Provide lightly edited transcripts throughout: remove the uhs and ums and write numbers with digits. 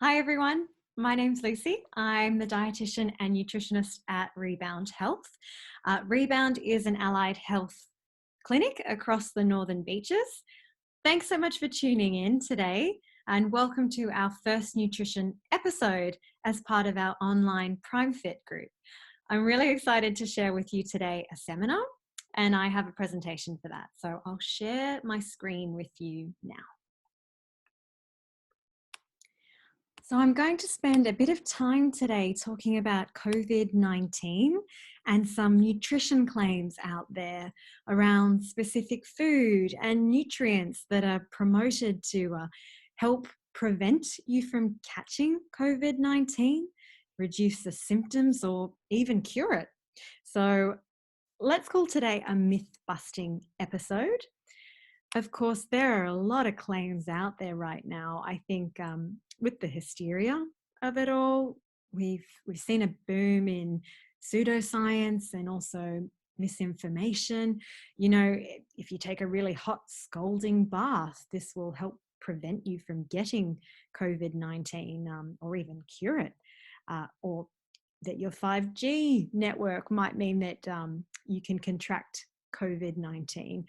Hi everyone, my name's Lucy. I'm the dietitian and nutritionist at Rebound Health. Rebound is an allied health clinic across the Northern Beaches. Thanks so much for tuning in today and welcome to our first nutrition episode as part of our online PrimeFit group. I'm really excited to share with you today a seminar and I have a presentation for that. So I'll share my screen with you now. So I'm going to spend a bit of time today talking about COVID-19 and some nutrition claims out there around specific food and nutrients that are promoted to help prevent you from catching COVID-19, reduce the symptoms, or even cure it. So let's call today a myth-busting episode. Of course, there are a lot of claims out there right now. I think with the hysteria of it all, we've seen a boom in pseudoscience and also misinformation. You know, if you take a really hot scalding bath, this will help prevent you from getting COVID-19 or even cure it. Or that your 5G network might mean that you can contract COVID-19.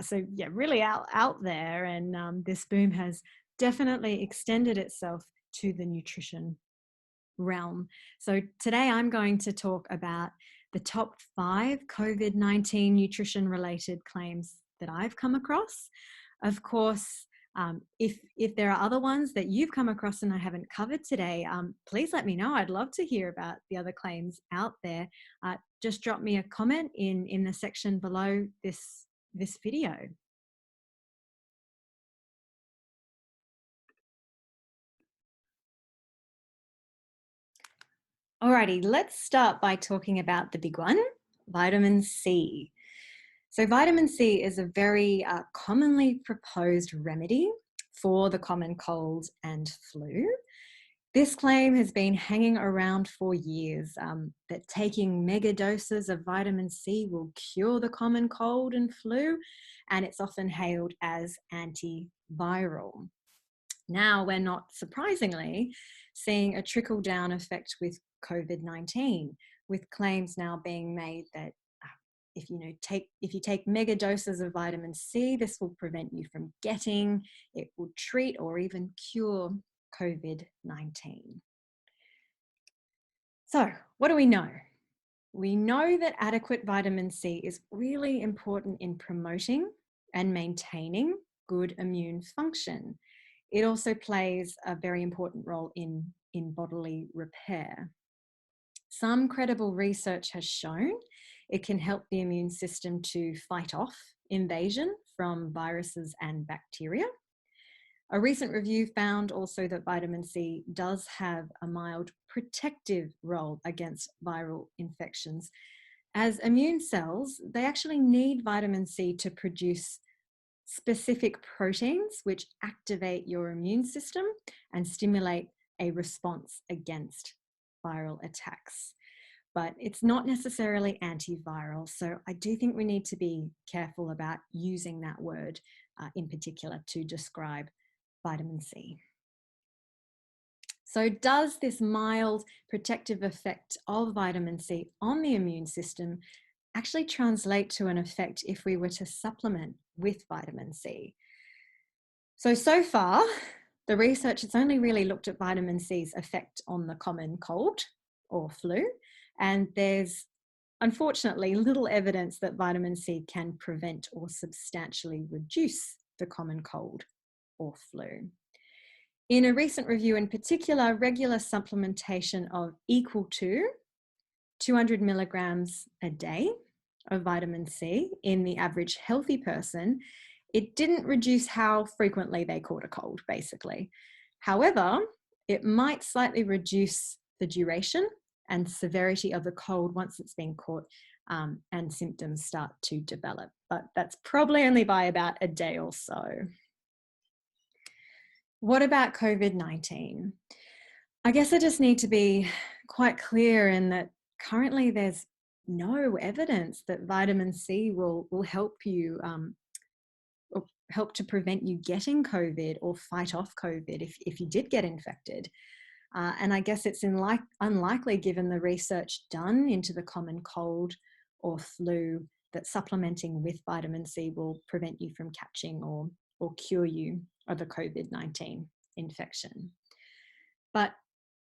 So yeah, really out there, and this boom has definitely extended itself to the nutrition realm. So today I'm going to talk about the top 5 COVID-19 nutrition related claims that I've come across. Of course, if there are other ones that you've come across and I haven't covered today, please let me know. I'd love to hear about the other claims out there. Just drop me a comment in the section below this video. Alrighty, let's start by talking about the big one, vitamin C. So vitamin C is a very commonly proposed remedy for the common cold and flu. This claim has been hanging around for years, that taking mega doses of vitamin C will cure the common cold and flu, and it's often hailed as antiviral. Now, we're not surprisingly seeing a trickle-down effect with COVID-19, with claims now being made that if you take mega doses of vitamin C, this will prevent you from getting, it will treat or even cure COVID-19. So what do we know? We know that adequate vitamin C is really important in promoting and maintaining good immune function. It also plays a very important role in bodily repair. Some credible research has shown it can help the immune system to fight off invasion from viruses and bacteria. A recent review found also that vitamin C does have a mild protective role against viral infections, as immune cells, they actually need vitamin C to produce specific proteins which activate your immune system and stimulate a response against viral attacks. But it's not necessarily antiviral, so I do think we need to be careful about using that word in particular to describe vitamin C. So does this mild protective effect of vitamin C on the immune system actually translate to an effect if we were to supplement with vitamin C? So far, the research has only really looked at vitamin C's effect on the common cold or flu, and there's unfortunately little evidence that vitamin C can prevent or substantially reduce the common cold or flu. In a recent review in particular, regular supplementation of equal to 200 milligrams a day of vitamin C in the average healthy person, it didn't reduce how frequently they caught a cold, basically. However, it might slightly reduce the duration and severity of the cold once it's been caught and symptoms start to develop. But that's probably only by about a day or so. What about COVID-19? I guess I just need to be quite clear in that currently there's no evidence that vitamin C will help you help to prevent you getting COVID or fight off COVID if you did get infected. And I guess it's unlikely, given the research done into the common cold or flu, that supplementing with vitamin C will prevent you from catching or cure you of a COVID-19 infection. But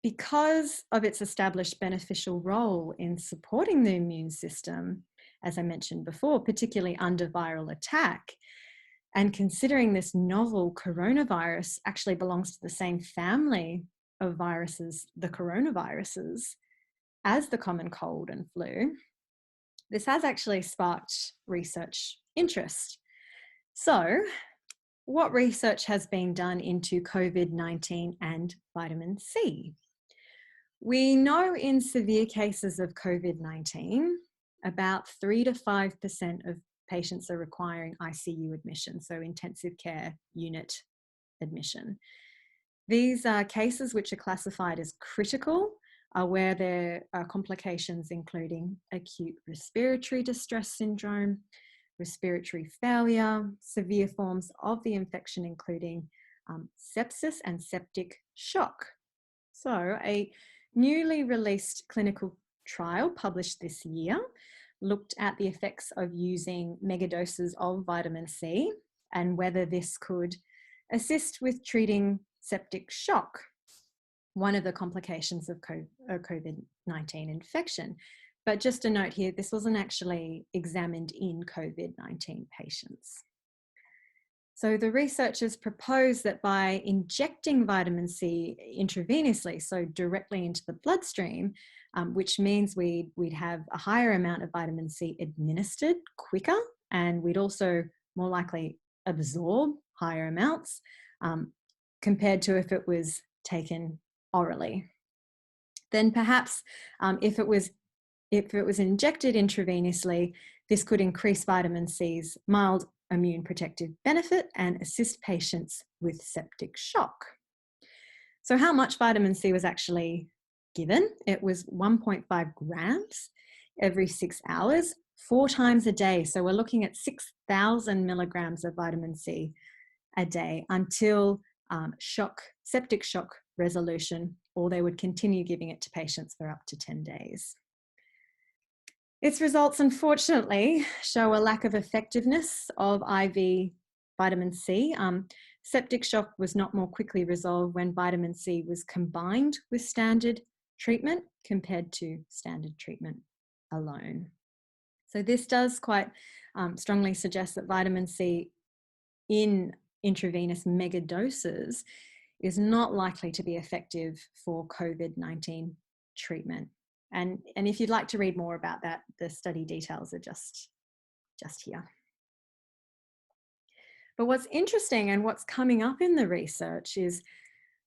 because of its established beneficial role in supporting the immune system, as I mentioned before, particularly under viral attack, and considering this novel coronavirus actually belongs to the same family of viruses, the coronaviruses, as the common cold and flu, this has actually sparked research interest. So, what research has been done into COVID-19 and vitamin C? We know in severe cases of COVID-19, about 3 to 5% of patients are requiring ICU admission, so intensive care unit admission. These are cases which are classified as critical, where there are complications including acute respiratory distress syndrome, respiratory failure, severe forms of the infection including sepsis and septic shock. So a newly released clinical trial published this year looked at the effects of using megadoses of vitamin C and whether this could assist with treating septic shock, one of the complications of COVID-19 infection. But just a note here, this wasn't actually examined in COVID-19 patients. So the researchers proposed that by injecting vitamin C intravenously, so directly into the bloodstream, which means we'd have a higher amount of vitamin C administered quicker, and we'd also more likely absorb higher amounts compared to if it was taken orally. Then perhaps if it was injected intravenously, this could increase vitamin C's mild immune protective benefit and assist patients with septic shock. So how much vitamin C was actually given? It was 1.5 grams every 6 hours, 4 times a day. So we're looking at 6,000 milligrams of vitamin C a day until septic shock resolution, or they would continue giving it to patients for up to 10 days. Its results, unfortunately, show a lack of effectiveness of IV vitamin C. Septic shock was not more quickly resolved when vitamin C was combined with standard treatment compared to standard treatment alone. So this does quite strongly suggest that vitamin C in intravenous megadoses is not likely to be effective for COVID-19 treatment. And if you'd like to read more about that, the study details are just here. But what's interesting and what's coming up in the research is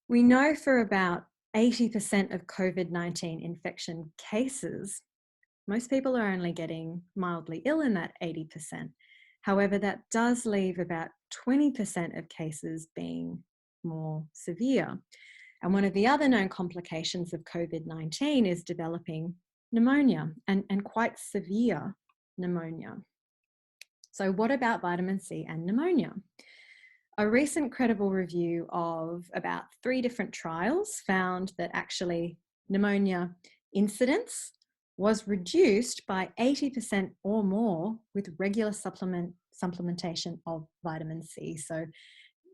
we know for about 80% of COVID-19 infection cases, most people are only getting mildly ill in that 80%. However, that does leave about 20% of cases being more severe. And one of the other known complications of COVID-19 is developing pneumonia and quite severe pneumonia. So what about vitamin C and pneumonia? A recent credible review of about 3 different trials found that actually pneumonia incidence was reduced by 80% or more with regular supplementation of vitamin C. So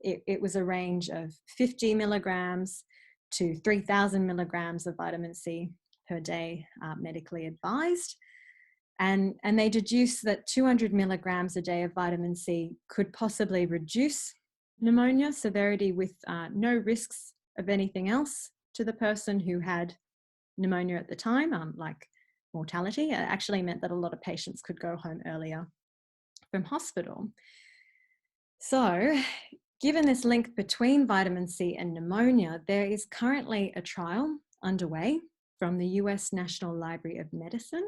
it was a range of 50 milligrams to 3,000 milligrams of vitamin C per day, medically advised. And they deduced that 200 milligrams a day of vitamin C could possibly reduce pneumonia severity with no risks of anything else to the person who had pneumonia at the time, like mortality. It actually meant that a lot of patients could go home earlier from hospital. So, given this link between vitamin C and pneumonia, there is currently a trial underway from the US National Library of Medicine.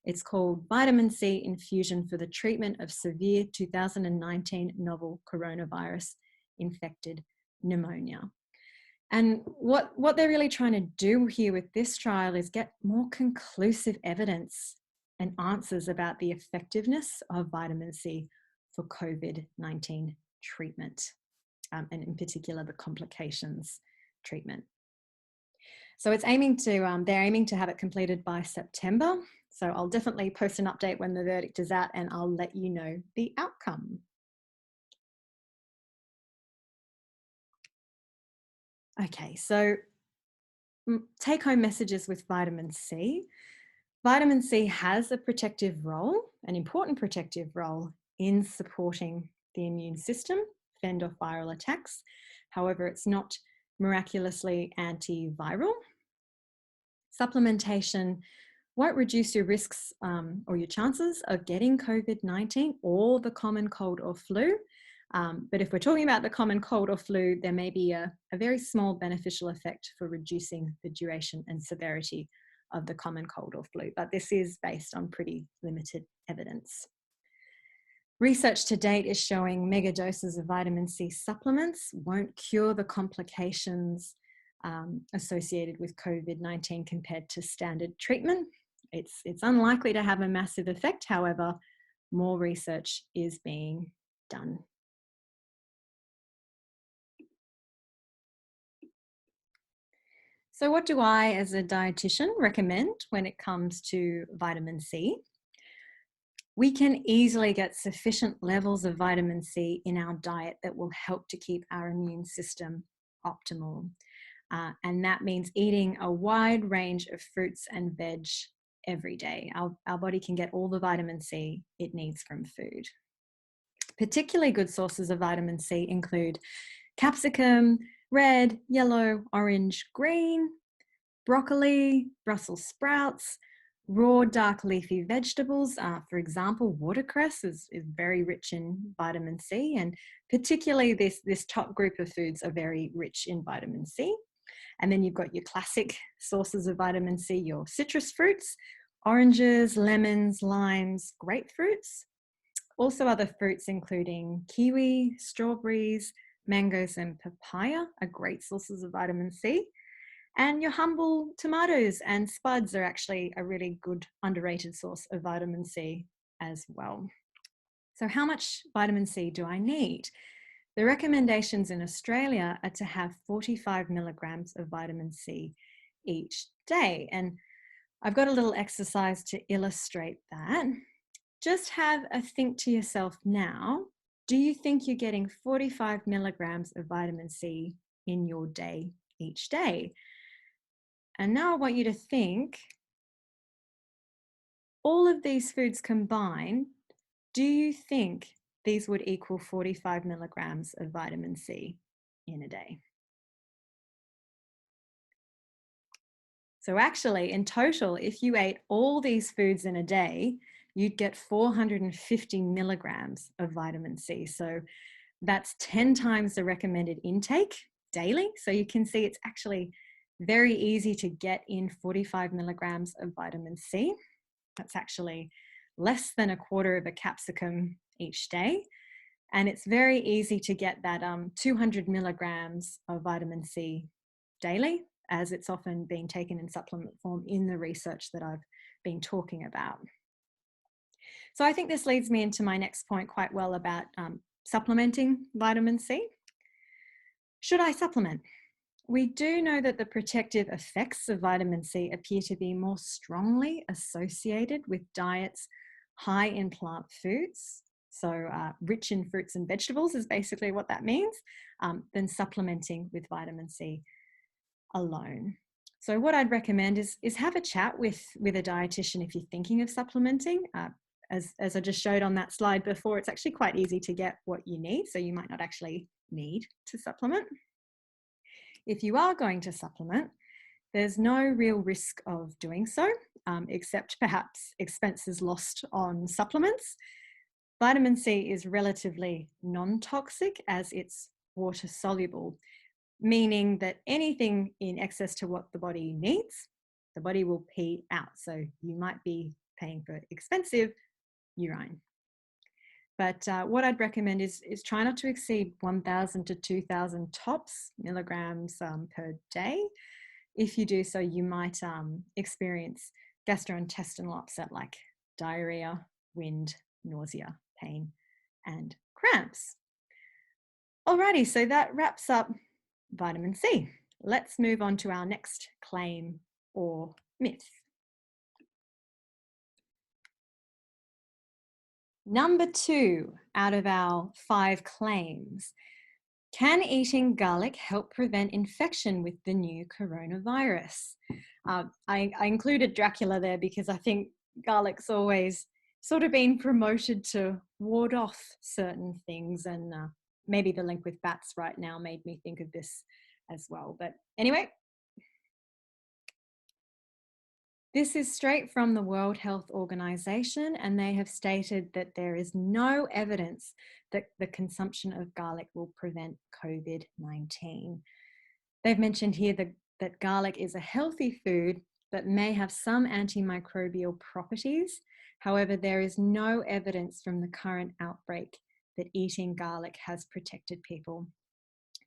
It's called Vitamin C Infusion for the Treatment of Severe 2019 Novel Coronavirus Infected Pneumonia. And what they're really trying to do here with this trial is get more conclusive evidence and answers about the effectiveness of vitamin C for COVID-19 treatment, and in particular the complications treatment. So it's aiming to, they're aiming to have it completed by September. So I'll definitely post an update when the verdict is out, and I'll let you know the outcome. Okay, so take-home messages with vitamin C. Vitamin C has a protective role, an important protective role in supporting the immune system, fend off viral attacks. However, it's not miraculously antiviral. Supplementation won't reduce your risks or your chances of getting COVID-19 or the common cold or flu. But if we're talking about the common cold or flu, there may be a very small beneficial effect for reducing the duration and severity of the common cold or flu. But this is based on pretty limited evidence. Research to date is showing mega doses of vitamin C supplements won't cure the complications associated with COVID-19 compared to standard treatment. It's unlikely to have a massive effect. However, more research is being done. So what do I, as a dietitian, recommend when it comes to vitamin C? We can easily get sufficient levels of vitamin C in our diet that will help to keep our immune system optimal. And that means eating a wide range of fruits and veg every day. Our body can get all the vitamin C it needs from food. Particularly good sources of vitamin C include capsicum, red, yellow, orange, green, broccoli, Brussels sprouts, raw dark leafy vegetables. For example, watercress is very rich in vitamin C, and particularly this top group of foods are very rich in vitamin C. And then you've got your classic sources of vitamin C, your citrus fruits, oranges, lemons, limes, grapefruits. Also other fruits including kiwi, strawberries, mangoes and papaya are great sources of vitamin C. And your humble tomatoes and spuds are actually a really good underrated source of vitamin C as well. So how much vitamin C do I need? The recommendations in Australia are to have 45 milligrams of vitamin C each day. And I've got a little exercise to illustrate that. Just have a think to yourself now. Do you think you're getting 45 milligrams of vitamin C in your day each day? And now I want you to think, all of these foods combined, do you think these would equal 45 milligrams of vitamin C in a day? So actually, in total, if you ate all these foods in a day, you'd get 450 milligrams of vitamin C. So that's 10 times the recommended intake daily. So you can see it's actually very easy to get in 45 milligrams of vitamin C. That's actually less than a quarter of a capsicum each day. And it's very easy to get that 200 milligrams of vitamin C daily, as it's often being taken in supplement form in the research that I've been talking about. So I think this leads me into my next point quite well about supplementing vitamin C. Should I supplement? We do know that the protective effects of vitamin C appear to be more strongly associated with diets high in plant foods, so rich in fruits and vegetables is basically what that means, than supplementing with vitamin C alone. So what I'd recommend is have a chat with a dietitian if you're thinking of supplementing. As I just showed on that slide before, it's actually quite easy to get what you need, so you might not actually need to supplement. If you are going to supplement, there's no real risk of doing so, except perhaps expenses lost on supplements. Vitamin C is relatively non-toxic as it's water soluble, meaning that anything in excess to what the body needs, the body will pee out. So you might be paying for expensive urine. But what I'd recommend is try not to exceed 1,000 to 2,000 tops milligrams per day. If you do so, you might experience gastrointestinal upset like diarrhea, wind, nausea, pain, and cramps. Alrighty, so that wraps up vitamin C. Let's move on to our next claim or myth. Number 2 out of our 5 claims. Can eating garlic help prevent infection with the new coronavirus? I included Dracula there because I think garlic's always sort of been promoted to ward off certain things, and maybe the link with bats right now made me think of this as well. But anyway, this is straight from the World Health Organization, and they have stated that there is no evidence that the consumption of garlic will prevent COVID-19. They've mentioned here that garlic is a healthy food but may have some antimicrobial properties. However, there is no evidence from the current outbreak that eating garlic has protected people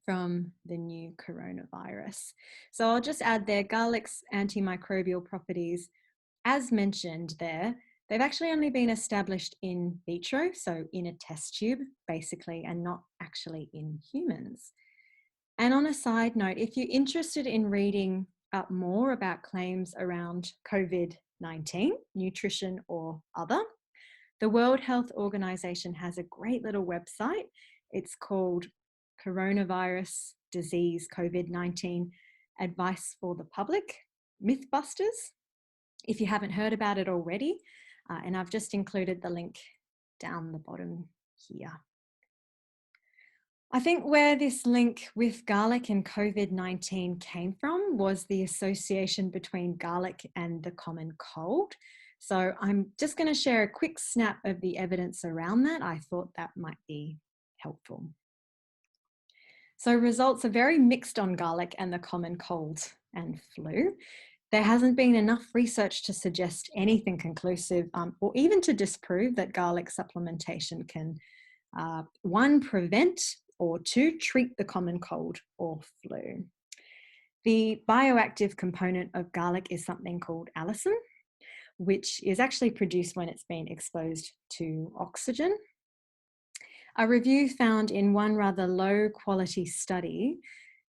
from the new coronavirus. So I'll just add there, garlic's antimicrobial properties, as mentioned there, they've actually only been established in vitro, so in a test tube, basically, and not actually in humans. And on a side note, if you're interested in reading up more about claims around COVID-19, nutrition or other, the World Health Organization has a great little website. It's called Coronavirus Disease COVID-19 Advice for the Public, Mythbusters, if you haven't heard about it already. And I've just included the link down the bottom here. I think where this link with garlic and COVID-19 came from was the association between garlic and the common cold. So I'm just going to share a quick snap of the evidence around that. I thought that might be helpful. So results are very mixed on garlic and the common cold and flu. There hasn't been enough research to suggest anything conclusive or even to disprove that garlic supplementation can, 1, prevent, or 2, treat the common cold or flu. The bioactive component of garlic is something called allicin, which is actually produced when it's been exposed to oxygen. A review found in one rather low quality study,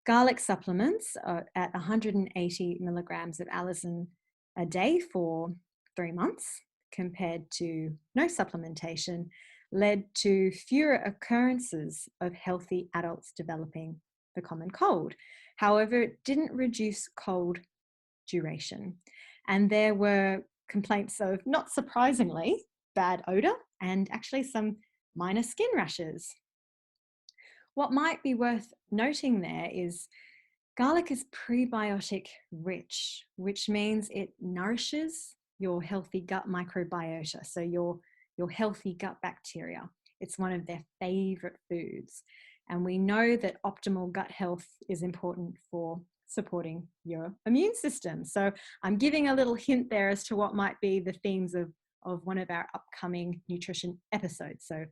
garlic supplements at 180 milligrams of allicin a day for 3 months compared to no supplementation led to fewer occurrences of healthy adults developing the common cold. However, it didn't reduce cold duration. And there were complaints of, not surprisingly, bad odor and actually some minor skin rashes. What might be worth noting there is garlic is prebiotic rich, which means it nourishes your healthy gut microbiota, so your healthy gut bacteria. It's one of their favorite foods. And we know that optimal gut health is important for supporting your immune system. So I'm giving a little hint there as to what might be the themes of one of our upcoming nutrition episodes. So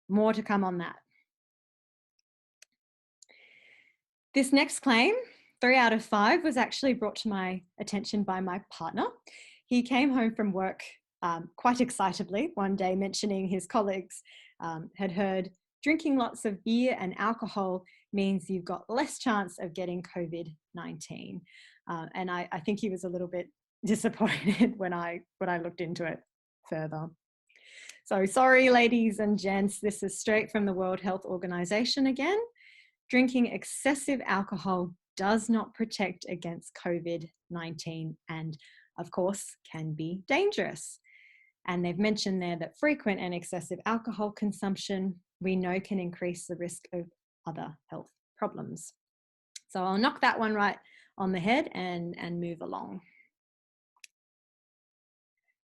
more to come on that. This next claim, 3 out of 5, was actually brought to my attention by my partner. He came home from work quite excitably one day, mentioning his colleagues had heard drinking lots of beer and alcohol means you've got less chance of getting COVID-19. And I think he was a little bit disappointed when I looked into it further. So sorry, ladies and gents, this is straight from the World Health Organization again. Drinking excessive alcohol does not protect against COVID-19 and, of course, can be dangerous. And they've mentioned there that frequent and excessive alcohol consumption we know can increase the risk of other health problems. So I'll knock that one right on the head and move along.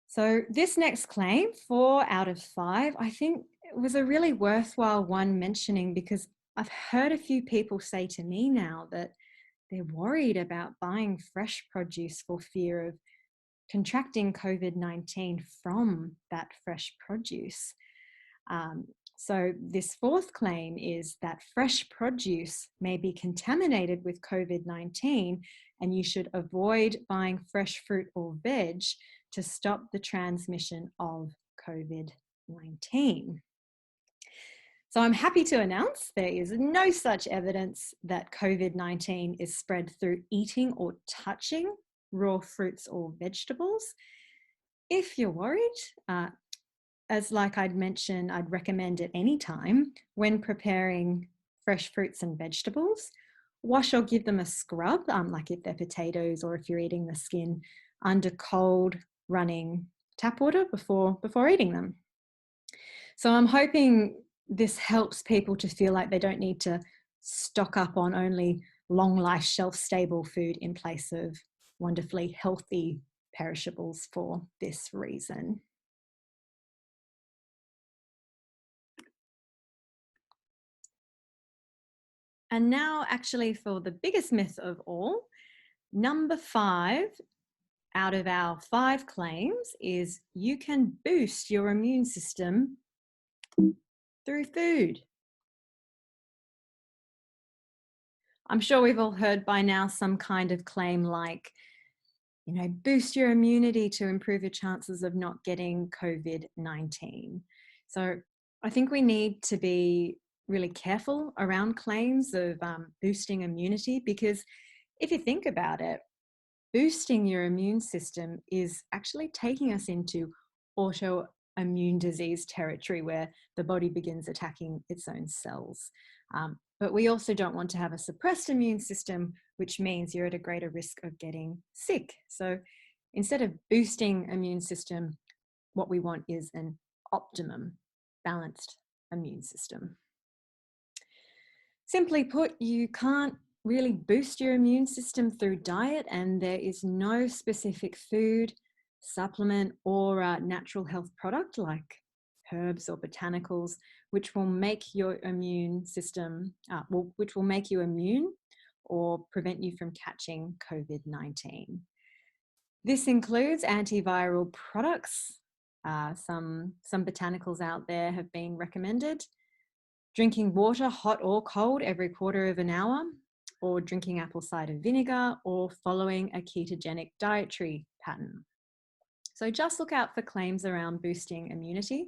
So this next claim, 4 out of 5, I think it was a really worthwhile one mentioning because I've heard a few people say to me now that they're worried about buying fresh produce for fear of contracting COVID-19 from that fresh produce. So this 4th claim is that fresh produce may be contaminated with COVID-19 and you should avoid buying fresh fruit or veg to stop the transmission of COVID-19. So I'm happy to announce there is no such evidence that COVID-19 is spread through eating or touching raw fruits or vegetables. If you're worried, as like I'd mentioned, I'd recommend at any time when preparing fresh fruits and vegetables, wash or give them a scrub, like if they're potatoes or if you're eating the skin, under cold running tap water before eating them. So I'm hoping this helps people to feel like they don't need to stock up on only long life shelf stable food in place of wonderfully healthy perishables for this reason. And now actually for the biggest myth of all, number 5 out of our 5 claims is you can boost your immune system through food. I'm sure we've all heard by now some kind of claim like, boost your immunity to improve your chances of not getting COVID-19. So I think we need to be really careful around claims of boosting immunity, because if you think about it, boosting your immune system is actually taking us into autoimmune disease territory where the body begins attacking its own cells. But we also don't want to have a suppressed immune system, which means you're at a greater risk of getting sick. So instead of boosting immune system, what we want is an optimum, balanced immune system. Simply put, you can't really boost your immune system through diet, and there is no specific food, supplement, or natural health product like herbs or botanicals which will make your immune system, which will make you immune or prevent you from catching COVID-19. This includes antiviral products. Some botanicals out there have been recommended. Drinking water, hot or cold, every quarter of an hour, or drinking apple cider vinegar, or following a ketogenic dietary pattern. So just look out for claims around boosting immunity.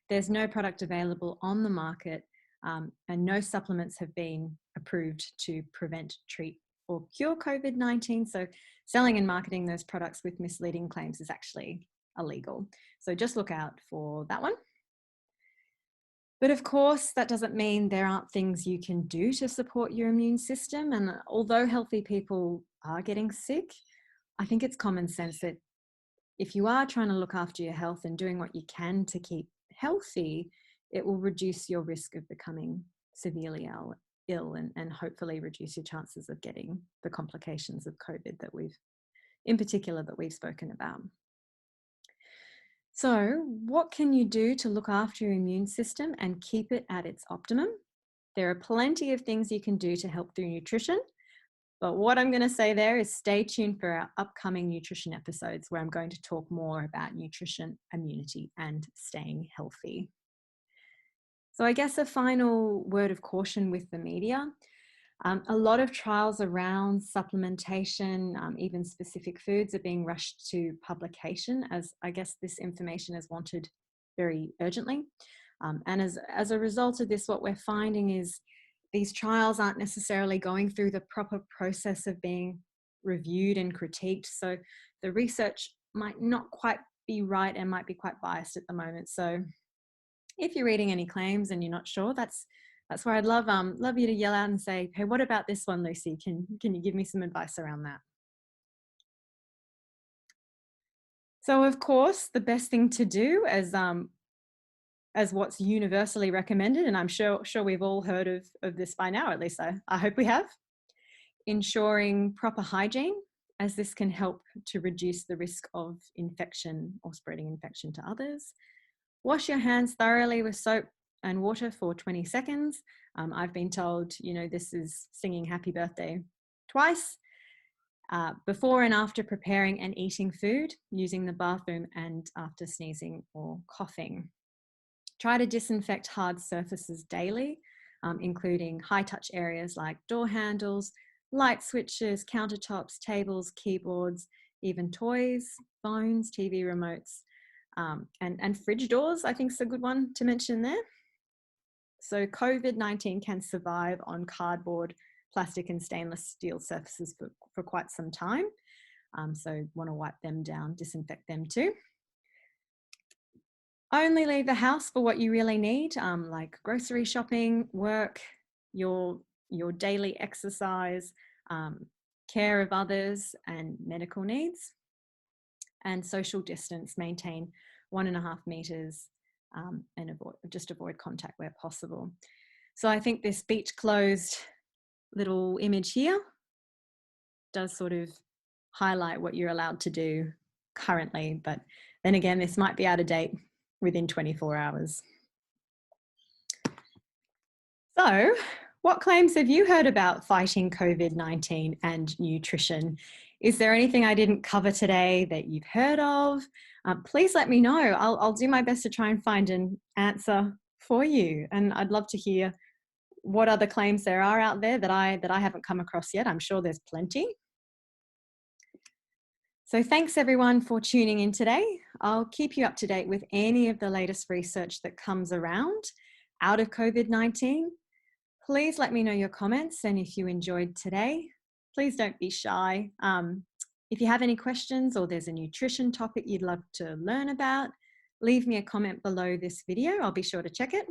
There's no product available on the market, and no supplements have been approved to prevent, treat, or cure COVID-19. So selling and marketing those products with misleading claims is actually illegal. So just look out for that one. But of course, that doesn't mean there aren't things you can do to support your immune system. And although healthy people are getting sick, I think it's common sense that if you are trying to look after your health and doing what you can to keep healthy, it will reduce your risk of becoming severely ill and hopefully reduce your chances of getting the complications of COVID that we've spoken about. So what can you do to look after your immune system and keep it at its optimum? There are plenty of things you can do to help through nutrition, but what I'm going to say there is stay tuned for our upcoming nutrition episodes where I'm going to talk more about nutrition, immunity, and staying healthy. So I guess a final word of caution with the media. A lot of trials around supplementation, even specific foods, are being rushed to publication, as I guess this information is wanted very urgently. And as a result of this, what we're finding is these trials aren't necessarily going through the proper process of being reviewed and critiqued. So the research might not quite be right and might be quite biased at the moment. So if you're reading any claims and you're not sure, that's where I'd love you to yell out and say, hey, what about this one, Lucy? Can you give me some advice around that? So of course, the best thing to do as what's universally recommended, and I'm sure we've all heard of this by now, at least I hope we have, ensuring proper hygiene, as this can help to reduce the risk of infection or spreading infection to others. Wash your hands thoroughly with soap and water for 20 seconds. I've been told, this is singing happy birthday twice. Before and after preparing and eating food, using the bathroom, and after sneezing or coughing. Try to disinfect hard surfaces daily, including high-touch areas like door handles, light switches, countertops, tables, keyboards, even toys, phones, TV remotes, and fridge doors, I think is a good one to mention there. So COVID-19 can survive on cardboard, plastic and stainless steel surfaces for quite some time. So want to wipe them down, disinfect them too. Only leave the house for what you really need, like grocery shopping, work, your daily exercise, care of others and medical needs. And social distance, maintain 1.5 meters and avoid contact where possible. So I think this beach closed little image here does sort of highlight what you're allowed to do currently, but then again, this might be out of date within 24 hours. So, what claims have you heard about fighting COVID-19 and nutrition? Is there anything I didn't cover today that you've heard of? Please let me know. I'll do my best to try and find an answer for you. And I'd love to hear what other claims there are out there that I haven't come across yet. I'm sure there's plenty. So thanks everyone for tuning in today. I'll keep you up to date with any of the latest research that comes around out of COVID-19. Please let me know your comments, and if you enjoyed today, please don't be shy. If you have any questions or there's a nutrition topic you'd love to learn about, leave me a comment below this video. I'll be sure to check it.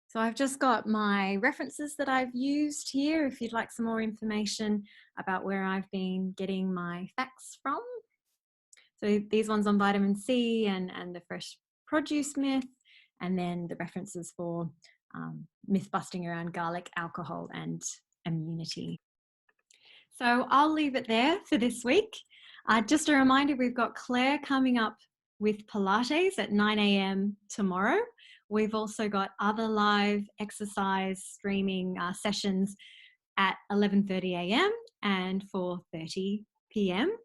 So I've just got my references that I've used here if you'd like some more information about where I've been getting my facts from. So these ones on vitamin C and the fresh produce myth, and then the references for myth busting around garlic, alcohol and immunity. So I'll leave it there for this week. Just a reminder, we've got Claire coming up with Pilates at 9 a.m. tomorrow. We've also got other live exercise streaming sessions at 11:30 a.m. and 4:30 p.m.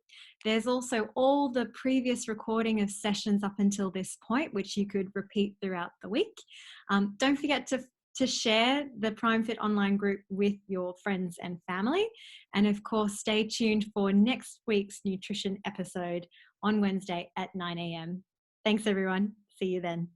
There's also all the previous recording of sessions up until this point, which you could repeat throughout the week. Don't forget to share the PrimeFit online group with your friends and family. And of course, stay tuned for next week's nutrition episode on Wednesday at 9 a.m. Thanks everyone. See you then.